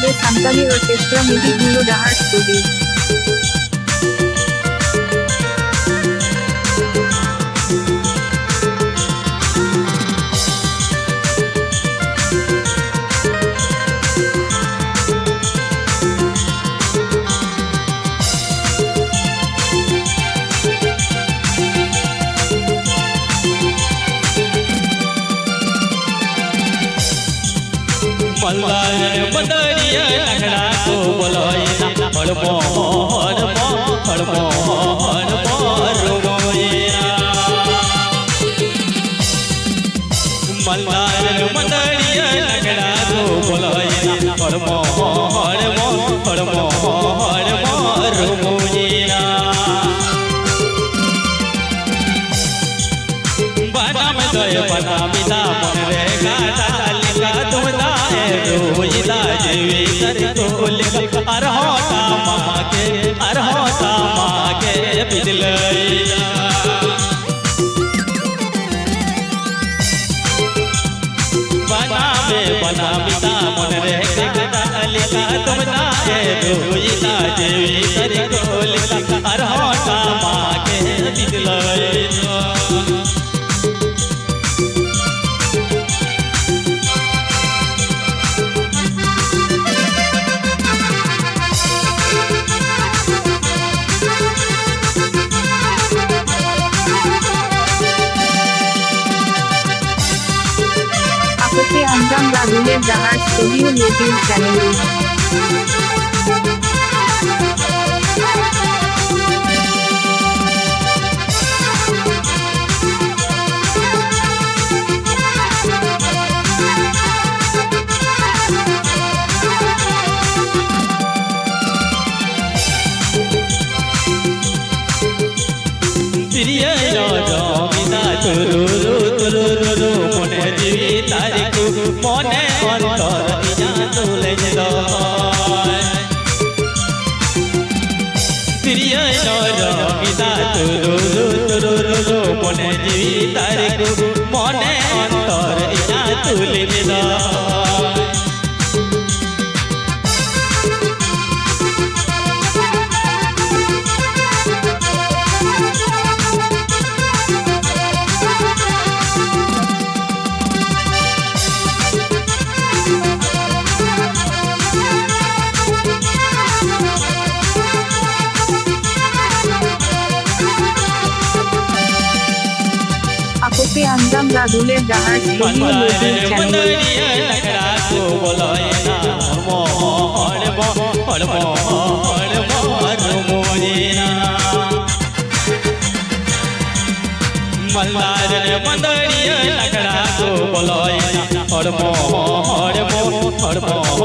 বাজে Santali orchestra মিউজিকগুলো ডাহার studio. Malhar बदरिया लखड़ा को बोलोइना हड़मो हड़मो हड़मो हड़मो रोइना मल्लार बदरिया लखड़ा को बोलोइना हड़मो हड़मो हड़मो हड़मो रोइना बना में तो बना बिना मन रे गाता लिखा तुम रोइदा जीवी तर तो लिखा अरहोता मामा के बिदलैया बना बिता मन रे गाता लिखा तुम रोइदा जीवी तर तो लिखा अरहोता मामा के बिदलैया। Akote Anjam Raduler Dahar Studio YouTube channel. मने जीवी तारीख मने अंतर तुले मने जीवी तारीख मने अंतर तुले Akote Anjam Raduler Dahar Studio YouTube channel. Malhar बंदरिया लकड़ा को बोलोइना हड़मो हड़मो हड़मो